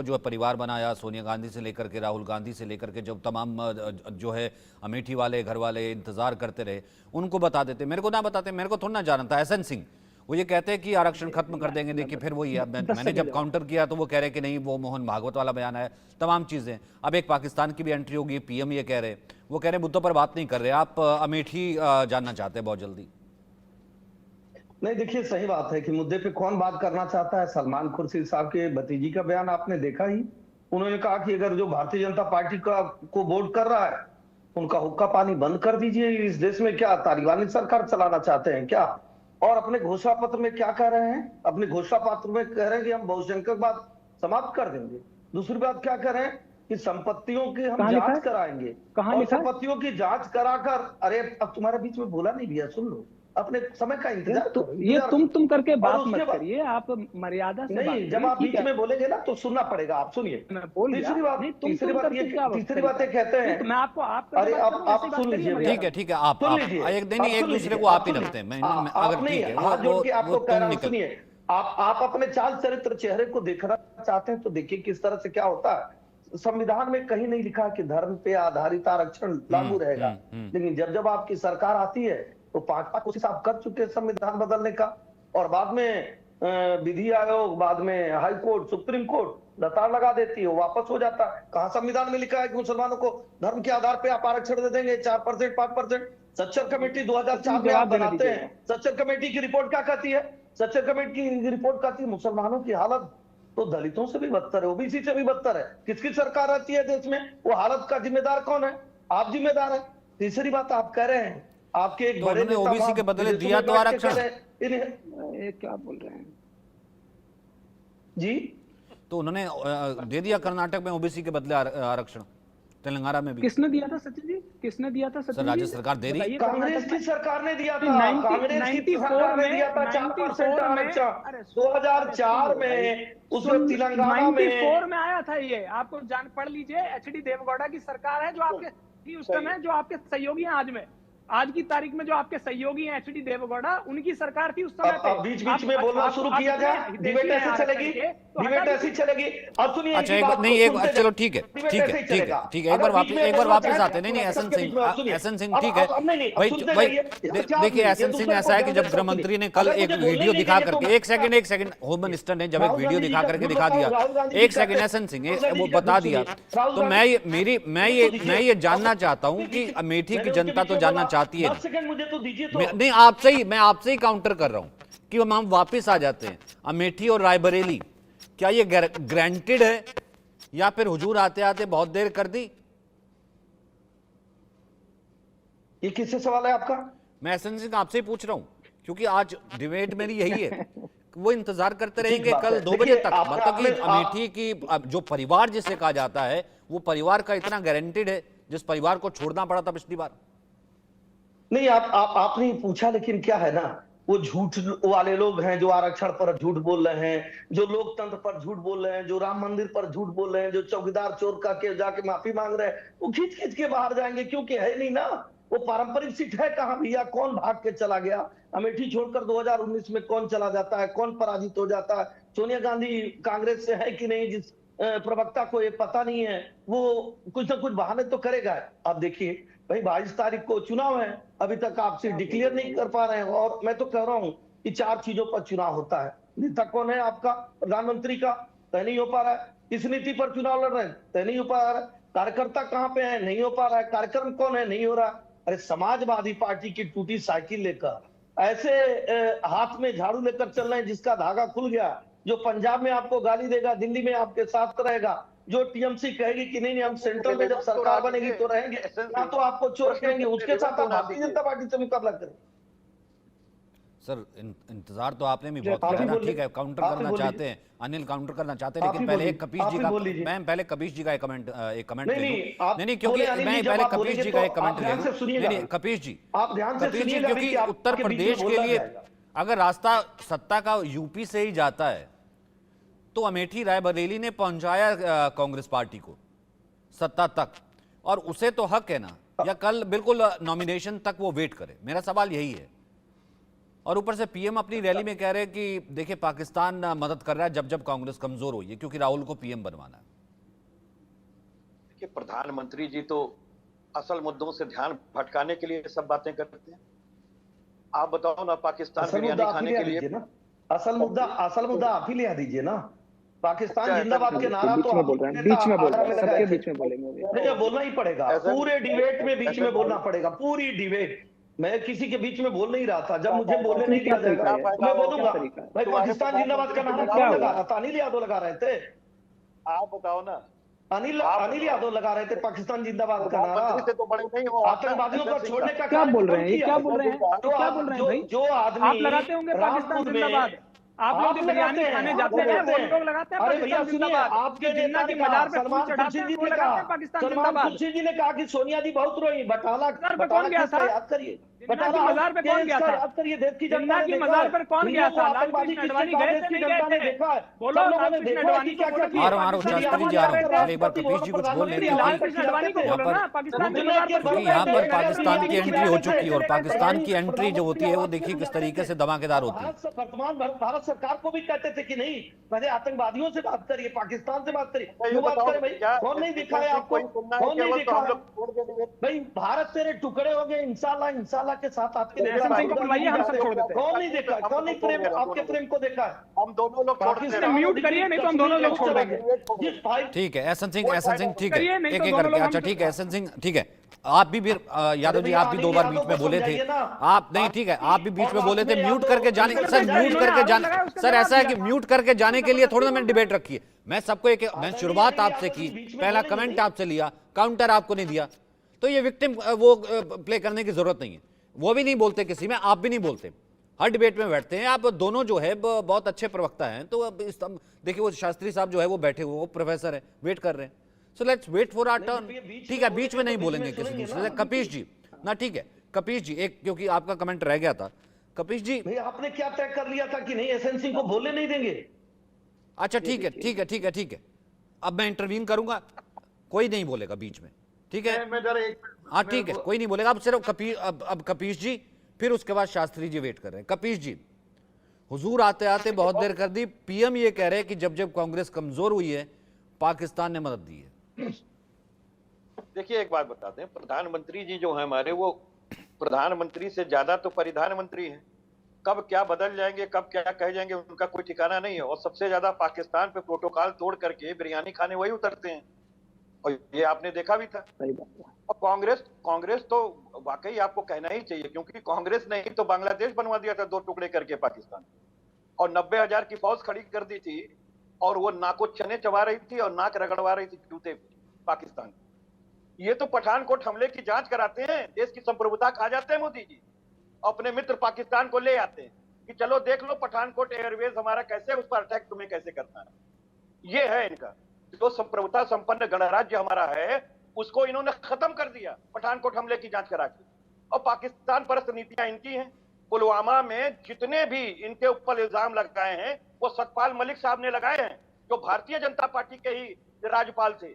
जो है परिवार बनाया, सोनिया गांधी से लेकर के राहुल गांधी से लेकर के जब तमाम जो है अमेठी वाले घर वाले इंतजार करते रहे, उनको बता देते, मेरे को ना बताते, मेरे को थोड़ा ना जानना था। एसएन सिंह वो ये कहते हैं कि आरक्षण खत्म कर देंगे, देखिए फिर वही है। मैंने जब काउंटर किया तो वो कह रहे कि नहीं, वो मोहन भागवत वाला बयान है, तमाम चीजें। अब एक पाकिस्तान की भी एंट्री होगी, पीएम ये कह रहे, वो कह रहे मुद्दों पर बात नहीं कर रहे। आप अमेठी जानना चाहते हैं बहुत जल्दी? नहीं, देखिए सही बात है कि मुद्दे पे कौन बात करना चाहता है। सलमान खुर्शीद साहब के भतीजी का बयान आपने देखा ही। उन्होंने कहा कि अगर जो भारतीय जनता पार्टी का को वोट कर रहा है, उनका हुक्का पानी बंद कर दीजिए। इस देश में क्या तालिबानी सरकार चलाना चाहते हैं क्या? और अपने घोषणा पत्र में क्या कह रहे हैं? अपने घोषणा पत्र में कह रहे हैं कि हम बहुसंख्यकवाद समाप्त कर देंगे। दूसरी बात क्या कह रहे हैं कि संपत्तियों की हम जांच कराएंगे, और संपत्तियों की जांच कराकर, अरे अब तुम्हारे बीच में बोला नहीं भैया, सुन लो, अपने समय का इंतजार तो ये तुम करके बात मत करिए, आप मर्यादा से नहीं, जब आप बीच में बोलेंगे ना तो सुनना पड़ेगा। आप सुनिए, तीसरी बात ये कहते हैं, मैं आपको अरे आप सुन लीजिए। ठीक है, आप एक दूसरे को आप ही रखते हैं, अगर ठीक है हाथ जोड़ के आपको कह रहा हूं, सुनिए। आप अपने चाल चरित्र चेहरे को देखना चाहते हैं तो देखिए किस तरह से क्या होता है। संविधान में कहीं नहीं लिखा कि धर्म पे आधारित आरक्षण लागू रहेगा, लेकिन जब आपकी सरकार आती है तो 5 कोशिश आप कर चुके हैं संविधान बदलने का, और बाद में विधि आयोग, बाद में हाई कोर्ट, सुप्रीम कोर्ट लताड़ लगा देती है, वापस हो जाता है। कहां संविधान में लिखा है कि मुसलमानों को धर्म के आधार पे आप आरक्षण दे देंगे 4%, 5%? सच्चर कमेटी 2004 में आप बनाते हैं, सच्चर कमेटी की रिपोर्ट क्या कहती है? सच्चर कमेटी की रिपोर्ट कहती है मुसलमानों की हालत तो दलितों से भी बदतर है, ओबीसी से भी बदतर है। किसकी सरकार रहती है देश में? वो हालत का जिम्मेदार कौन है? आप जिम्मेदार है। तीसरी बात आप कह रहे हैं, आपके एक बड़े नेता ओबीसी के बदले दिया तो आरक्षण, क्या बोल रहे हैं जी? तो उन्होंने दे दिया कर्नाटक में ओबीसी के बदले आरक्षण, तेलंगाना में भी। किसने दिया था सचिन जी? किसने दिया था सचिन जी? राज्य सरकार दे रही है। कांग्रेस की सरकार ने दिया था, कांग्रेस की सरकार ने दिया था 4% आरक्षण 2004 में, उसमें तेलंगाना में 94 में आया था। ये आपको जान पढ़ लीजिए, एचडी देवगौड़ा की सरकार है जो आपके उस समय जो आपके सहयोगी हैं आज की तारीख में जो आपके सहयोगी हैं एचडी देवगौड़ा, उनकी सरकार थी उस समय पे। बीच में बोलना शुरू किया जाए, डिबेट ऐसी चलेगी, डिबेट ऐसी चलेगी। अब सुनिए, अच्छा चलो ठीक है, एक बार वापस आते। नहीं एसएन सिंह ठीक है भाई, देखिए एसएन सिंह ऐसा है कि जब गृह मंत्री ने कल एक वीडियो दिखा करके, एक सेकंड होम मिनिस्टर ने जब एक वीडियो दिखा करके दिखा दिया, एक सेकंड एसएन सिंह वो बता दिया, तो मैं ये जानना चाहता हूं कि अमेठी की जनता तो जानना चाहती है, मुझे तो दीजिए तो। नहीं मैं आपसे ही काउंटर कर रहा हूं कि हम वापस आ जाते हैं। अमेठी और रायबरेली क्या ये ग्रांटेड है या फिर हुजूर आते आते बहुत देर कर दी? ये किससे सवाल है आपका? मैं एसएन सिंह आपसे ही पूछ रहा हूं, क्योंकि आज डिबेट मेरी यही है। वो इंतजार करते रहेंगे कल 2 बजे तक, मतलब कि अमेठी की जो परिवार जिसे कहा जाता है, वो परिवार का इतना गारंटेड है जिस परिवार को छोड़ना पड़ा था पिछली बार? नहीं, आपने पूछा, लेकिन क्या है ना, वो झूठ वाले लोग हैं जो आरक्षण पर झूठ बोल रहे हैं, जो लोकतंत्र पर झूठ बोल रहे हैं, जो राम मंदिर पर झूठ बोल रहे हैं, जो चौकीदार चोर का के जाके माफी मांग रहे हैं, वो खींच खींच के बाहर जाएंगे, क्योंकि है नहीं ना वो पारंपरिक सीट है। कहां भैया, कौन भाग के चला गया? अमेठी छोड़कर 2019 में कौन चला जाता है, कौन पराजित हो जाता है? सोनिया गांधी कांग्रेस से है कि नहीं, जिस प्रवक्ता को ये पता नहीं है, वो कुछ ना कुछ बहाने तो करेगा। अब देखिए भाई, 22 तारीख को चुनाव है, अभी तक आपसे डिक्लेयर नहीं कर पा रहे हैं, और मैं तो कह रहा हूं कि 4 चीजों पर चुनाव होता है। नेता कौन है आपका? प्रधानमंत्री का तय नहीं हो पा रहा है। किस नीति पर चुनाव लड़ रहे हैं? तय नहीं हो पा रहा है। कार्यकर्ता कहां पे है? नहीं हो पा रहा है। कार्यक्रम कौन है? नहीं हो रहा। अरे समाजवादी पार्टी की टूटी साइकिल लेकर, ऐसे हाथ में झाड़ू लेकर चल रहे हैं जिसका धागा खुल गया, जो पंजाब में आपको गाली देगा, दिल्ली में आपके साथ रहेगा, जो टीएमसी कहेगी कि नहीं हम सेंट्रल में जब सरकार बनेगी तो रहेंगे, ना तो आपको चोर कहेंगे, उसके साथ आप भारतीय जनता पार्टी से मुकाबला करें। सर इंतजार तो आपने भी बहुत किया ना, ठीक है, काउंटर करना चाहते हैं, अनिल काउंटर करना चाहते हैं, लेकिन पहले एक कपीश जी का, मैं पहले कपीश जी का एक कमेंट नहीं, क्योंकि मैं पहले कपीश जी का एक कमेंट नहीं, कपीश जी, क्योंकि उत्तर प्रदेश के लिए अगर रास्ता सत्ता का यूपी से ही जाता है तो अमेठी रायबरेली ने पहुंचाया कांग्रेस पार्टी को सत्ता तक, और उसे तो हक है ना, या कल बिल्कुल नॉमिनेशन तक वो वेट करे। मेरा सवाल यही है। और ऊपर से पीएम अपनी रैली में कह रहे हैं कि देखिए पाकिस्तान मदद कर रहा है जब जब कांग्रेस कमजोर हुई है, क्योंकि राहुल को पीएम बनवाना है। देखिए, प्रधानमंत्री जी तो असल मुद्दों से ध्यान भटकाने के लिए सब बातें करते हैं। आप बताओ ना, पाकिस्तान बिरयानी खाने के लिए असल मुद्दा आप ही ले दीजिए ना। पाकिस्तान जिंदाबाद के नारा तो बीच में बोल रहे हैं, सबके बीच में बोलेंगे। नहीं, बोलना ही पड़ेगा, पूरे डिबेट में बीच में बोलना पड़ेगा, पूरी डिबेट। मैं किसी के बीच में बोल नहीं रहा था, जब मुझे बोलने नहीं दिया जाएगा मैं बोलूंगा। भाई पाकिस्तान जिंदाबाद का नारा कौन लगा रहा था? अनिल यादव लगा रहे थे। आप बताओ ना, अनिल यादव लगा रहे थे पाकिस्तान जिंदाबाद का नारा। से तो बड़े नहीं हो, आतंकवादियों को छोड़ने का क्या बोल रहे हैं, क्या बोल रहे हैं, क्या बोल रहे हैं भाई? जो आदमी आप लगाते होंगे पाकिस्तान जिंदाबाद, आप लोग जो बिरयानी खाने जाते हैं वो लोग लगाते हैं पाकिस्तान जिंदाबाद। आपके जिन्ना की मजार पे फूल चढ़ाते हैं वो लगाते हैं पाकिस्तान जिंदाबाद। जी ने कहा कि सोनिया जी बहुत रोई, बटाला कौन गया था? याद करिए, जिन्ना की मजार पे कौन गया था? याद करिए, देश की जिन्ना की मजार पर कौन गया था? लालकृष्ण अडवाणी गए थे, नहीं गए थे? बोलो, लालकृष्ण अडवाणी को बोलो कि आ रहा हूं शास्त्री जी, आ रहा हूं। पहले एक बार कपीश जी कुछ बोल लेते हैं, लालकृष्ण अडवाणी को बोलो ना, पाकिस्तान की मजार पर क्योंकि यहाँ पर पाकिस्तान की एंट्री हो चुकी है और पाकिस्तान की एंट्री जो होती है वो देखिए किस तरीके से धमाकेदार होती है। वर्तमान भारत सरकार को भी कहते थे कि नहीं, पहले आतंकवादियों से बात करिए, पाकिस्तान से बात करिए। क्यों बात करें भाई? कौन नहीं दिखा है आपको? कौन नहीं दिखा है भाई? भारत तेरे टुकड़े हो गए, इंशाल्लाह के साथ आपके हम सब छोड़ देते हैं। कौन नहीं देखा? कौन नहीं प्रेम, आपके प्रेम को देखा है? हम दोनों लोग छोड़ देते हैं। म्यूट करिए, नहीं तो हम दोनों लोग छोड़ देंगे। ठीक है एहसन सिंह, ठीक है, करिए, नहीं एक तो एक दोनों करके। लोग अच्छा हम ठीक है एहसन सिंह, ठीक है। आप भी यादव जी, आप भी दो बार बीच में बोले थे। आप नहीं, ठीक है, आप भी बीच में बोले थे म्यूट करके जाने। सर म्यूट करके जाने, सर ऐसा है कि म्यूट करके जाने के लिए थोड़ा ना मैंने डिबेट रखी है। मैं सबको एक, मैं शुरुआत आपसे की, पहला कमेंट आपसे लिया, काउंटर आपको नहीं दिया, तो ये विक्टिम वो प्ले करने की जरूरत नहीं है। वो भी नहीं बोलते किसी में, आप भी नहीं बोलते, हर डिबेट में बैठते हैं आप दोनों। जो है बहुत अच्छे प्रवक्ता हैं, तो अब इस देखिए वो शास्त्री साहब जो है वो बैठे हुए, वो प्रोफेसर है, वेट कर रहे हैं। So let's wait for our turn. ठीक है, बीच में नहीं बोलेंगे किसी दूसरे से। कपीश जी ना, ठीक है कपीश जी, एक क्योंकि आपका कमेंट रह गया था। कपीश जी भाई आपने क्या तय कर लिया था कि नहीं एसएनसी को बोलने नहीं देंगे? अच्छा ठीक है, ठीक है, ठीक है, ठीक है। अब मैं इंटरवीन करूंगा, कोई नहीं बोलेगा बीच में, ठीक है? हाँ ठीक है, कोई नहीं बोलेगा। अब सिर्फ कपीश, अब कपीश जी, फिर उसके बाद शास्त्री जी वेट कर रहे हैं। कपीश जी, हुजूर आते आते बहुत देर कर दी। पीएम ये कह रहे हैं कि जब जब कांग्रेस कमजोर हुई है पाकिस्तान ने मदद दी है। देखिए, एक बात बताते हैं, प्रधानमंत्री जी जो है हमारे, वो प्रधानमंत्री से ज्यादा तो परिधान मंत्री हैं। कब क्या बदल जाएंगे, कब क्या कह जाएंगे, उनका कोई ठिकाना नहीं है। और सबसे ज्यादा पाकिस्तान पे प्रोटोकॉल तोड़ करके बिरयानी खाने वही उतरते हैं, और ये आपने देखा भी था। और कांग्रेस तो वाकई आपको कहना ही चाहिए, क्योंकि कांग्रेस ने ही तो बांग्लादेश बनवा दिया था 2 टुकड़े करके पाकिस्तान, और 90,000 की फौज खड़ी कर दी थी, और वो नाको चने चबा रही थी और नाक रगड़वा रही थी जूते पाकिस्तान। ये तो पठानकोट हमले की जांच कराते हैं, देश की संप्रभुता खा जाते हैं मोदी जी, अपने मित्र पाकिस्तान को ले आते हैं कि चलो देख लो पठानकोट एयरवेज हमारा कैसे, उस पर अटैक तुम्हें कैसे करना है। ये है इनका जो संप्रभुता संपन्न गणराज्य हमारा है, उसको इन्होंने खत्म कर दिया पठानकोट हमले की जांच करा के। और पाकिस्तान परस्त नीतियां इनकी हैं। पुलवामा में जितने भी इनके ऊपर इल्जाम लगाए हैं वो सतपाल मलिक साहब ने लगाए हैं, जो भारतीय जनता पार्टी के ही राज्यपाल थे।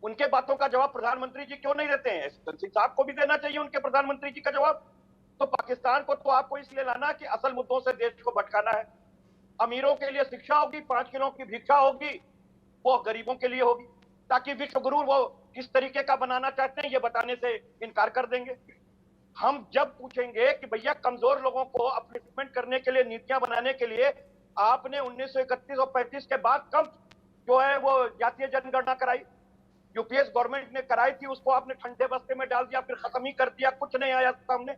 उनके बातों का जवाब प्रधानमंत्री जी क्यों नहीं देते हैं? सिंह साहब को भी देना चाहिए उनके प्रधानमंत्री जी का जवाब। तो पाकिस्तान को तो आपको इसलिए लाना कि असल मुद्दों से देश को भटकाना है। अमीरों के लिए शिक्षा होगी, 5 किलो की भिक्षा होगी, वो गरीबों के लिए होगी, ताकि विश्व गुरु वो किस तरीके का बनाना चाहते हैं ये बताने से इनकार कर देंगे। हम जब पूछेंगे कि भैया कमजोर लोगों को अपलिफ्टमेंट करने के लिए, नीतियां बनाने के लिए आपने 1931 और 35 के बाद कब जो है वो जातीय जनगणना कराई? यूपीएस गवर्नमेंट ने कराई थी, उसको आपने ठंडे बस्ते में डाल दिया, फिर खत्म ही कर दिया, कुछ नहीं आया सामने।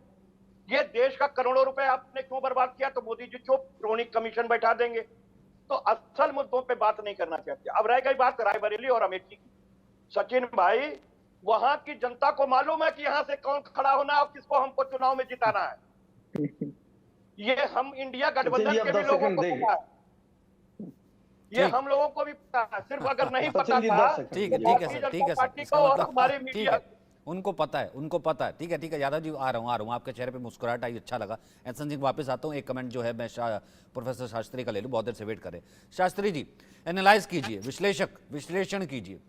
ये देश का करोड़ों रुपए आपने क्यों बर्बाद किया? तो मोदी जी चुप, क्रोनिक कमीशन बैठा देंगे। तो असल मुद्दों पे बात नहीं करना चाहते। अब रह गई बात रायबरेली और अमेठी की। सचिन भाई, वहां की जनता को मालूम है कि यहाँ से कौन खड़ा होना और किसको हमको चुनाव में जिताना है। ये हम इंडिया गठबंधन के भी लोगों को पता है, ये हम लोगों को भी पता है। सिर्फ अगर नहीं पता था, ठीक है सर, ठीक है सर, इसका मतलब ठीक है, उनको पता है, उनको पता है। ठीक है, ठीक है यादव जी, आ रहा हूँ, आपके चेहरे पे मुस्कुराहट आई, अच्छा लगा। एहसन सिंह वापस आता हूँ। एक कमेंट जो है मैं प्रोफेसर शास्त्री का ले लूँ, बहुत देर से वेट करें। शास्त्री जी, एनालाइज कीजिए, विश्लेषण कीजिए।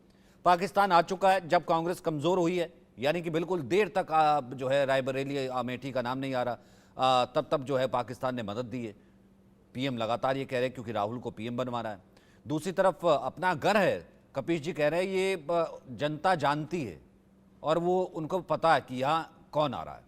पाकिस्तान आ चुका है जब कांग्रेस कमजोर हुई है, यानी कि बिल्कुल देर तक जो है रायबरेली अमेठी का नाम नहीं आ रहा। तब तब जो है पाकिस्तान ने मदद दी है। पीएम लगातार ये कह रहे हैं क्योंकि राहुल को पीएम बनवा रहा है। दूसरी तरफ अपना घर है, कपीश जी कह रहे हैं ये जनता जानती है और वो उनको पता है कि यहाँ कौन आ रहा है।